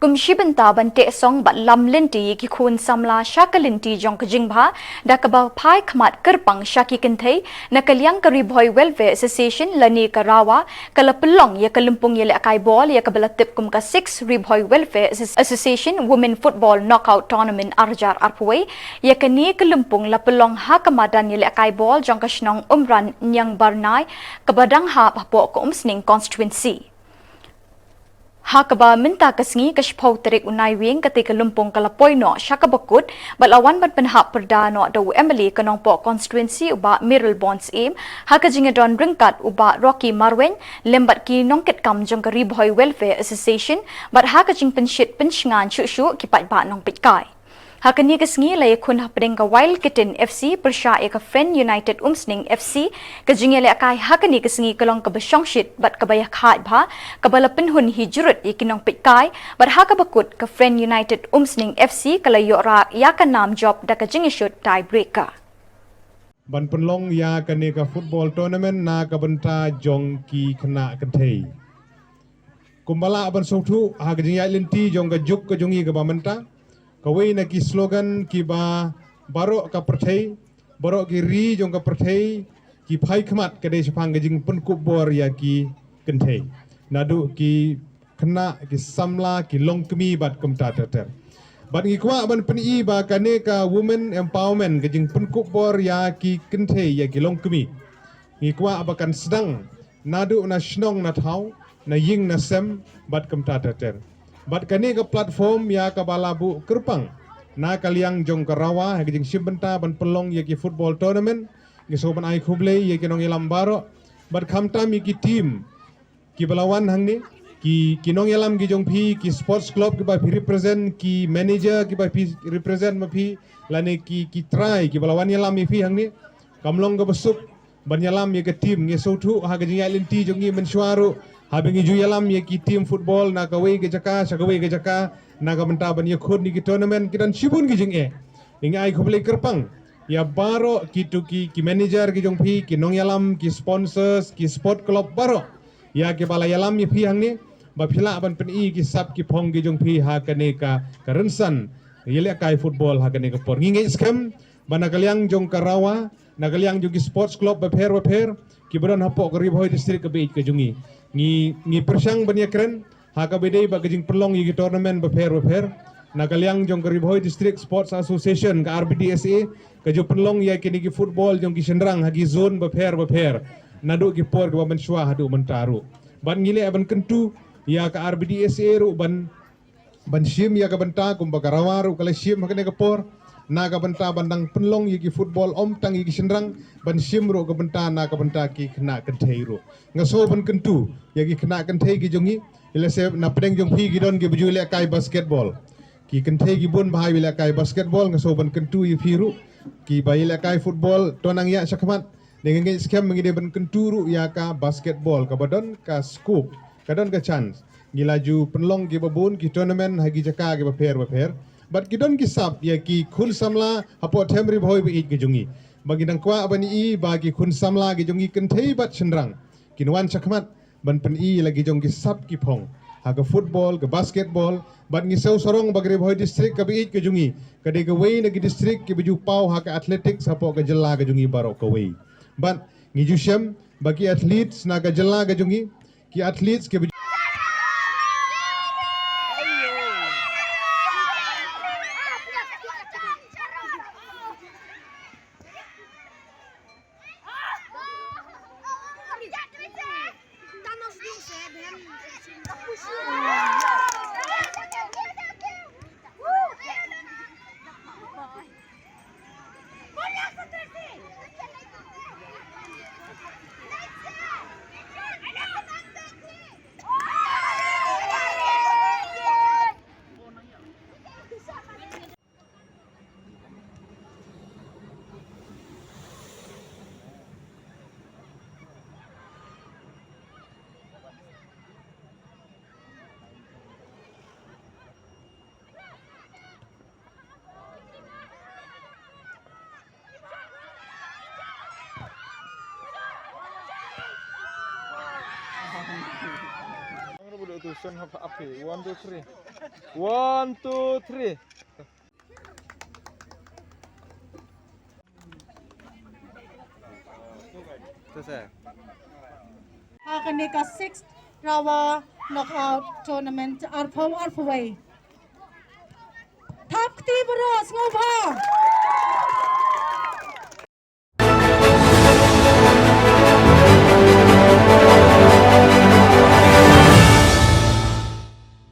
Kumshi benta ban tehsong bat lam lynti ki khun samla shaka lynti jong ka jingba da ka ba phai khmat kerpang shaki kinthei na kalyang kari boy welfare association lani ka RAWA kala pynlong ya kalumpung ya kai ball ya ka balatip kum ka 6 boy welfare association women football knockout tournament arjar arpway ya kani kalumpung la pynlong ha kamadan ya kai ball jong ka shnong umran nyang barnai ka badang ha po ko umsning constituency Hakaba minta kasngi kashpau terik unai wing ketika lumpung kalapoi no syakabakut balawan bat penhap perda no do Emily kanong po constituency uba Miral Bonds aim haka jingadon ringkat uba Rocky Marwen lembat ki nongket kam jong kari boy welfare association bat haka jing penshit pensngan shu kipat ba nong pitkai Hakani kasngi lay khun hapdeng ka Wild Kitten FC persya ka Friend United Umsning FC ka jingele kai hakani kasngi kalong ka basyong shit bat kabaya khat bha kabalapin hun hijurut ikinong pitkai bat haka bakut ka Friend United Umsning FC kalayo ra ya ka nam job da ka jingishut tiebreaker Ban penlong ya kane ka football tournament na ka benta jong ki khna kanthei kumbala ban sotu ha ka jingya lynti jong ka juk ka jongi ka bamenta kawai na ki slogan ki ba baro ka perthei baro ki ri jong ka perthei ki phai khmat ka dei siphang jing pun ku bor ya ki kanthei nadu ki khna ki samla ki longkmi bat kumta ter bat ngi kwa ban pen I ba kane ka women empowerment ka jing pun ku bor ya ki kanthei ya ki longkmi ngi kwa abakan sedang nadu na shnong na thau na ying na sem bat kumta ter Bat kani ke platform ya ke balabu kerpang na kaliang jong ke RAWA ha jing simbenta ban pelong ya ki football tournament ki soban ai khuble ya ki nong ilam baro bat khamta mi ki team ki balawan hangni ki nong ilam ki jong phi ki sports club ki ba phi represent ki manager ki ba phi represent ma phi lane ki try ki balawan ilam mi phi hangni kamlong ke besuk ban yalam ya ke team nge sotu ha jing ya linti jong ni mensuaru Habingi ju yalam ye ki team football na kawai ke jaka sakawai ke jaka na ka menta ban ye khod ni ki tournament kidan shibun ki jing inga ai khoble kerpang ya baro ki tu ki manager ki jong phi ki nong yalam ki sponsors ki sport club baro ya ke bala yalam ye phi hangni ba phila ban pen I ki sap ki phong ki jong phi ha kane ka karensan yele kai football ha kane ka por ngi scam bana kalyang jong karawa na kalyang jong ki sports club ba pher ki bron hapo ko ribhoy district ka be ka jungi ngi persang banya keren ha ka bedei ba gajing pelong yi tournament ba pher na kalyang jong ribhoy district sports association ka RBDSA ka jo pelong ya kini ki football jong ki sendrang ha ki zone ba pher na do ki por ba menshwa ha do mentaru ban ngile ban kentu ya ka RBDSA ru ban shim ya ka benta kum ba karawaru kala shim ha kene ka por na ka benta bandang penlong yi ki football om tang yi ki sendrang ban shimro ka benta na ka benta ki khna kanthei ro ngaso ban kentu ya ki khna kanthei ki jongi ile se na pedeng jong phi ki don ki buju le kai basketball ki kanthei ki bon bahai le kai basketball ngaso ban kentu yi phiru ki bai le kai football tonang ya sakmat dengan ngi scam ngi de ban kentu ru ya ka basketball ka badon ka scoop ka don ka chance ngilaju penlong ki babun ki tournament hagi jaka ki ba pher But kidon kisap ya ki khun samla hapo temri boy bi ik jungi bagi dang kwa abani I bagi khun samla gi jungi kenthei bat chendrang kinwan chakmat ban pen I lagi jong kisap ki phong ha ga football ga basketball bat ngi sau sorong bagre boy district ka bi ik jungi kade ga wei na gi district ki biju pau ha ga athletics hapo ga jella ga jungi baro ka wei but ngi ju shem bagi athletes na ga jella ga jungi ki athletes ke to son have up here. 1, 2, 3. 1, 2, 3. Akanika 6th RAWA knockout tournament Arpaway. Top team Ross Ngova.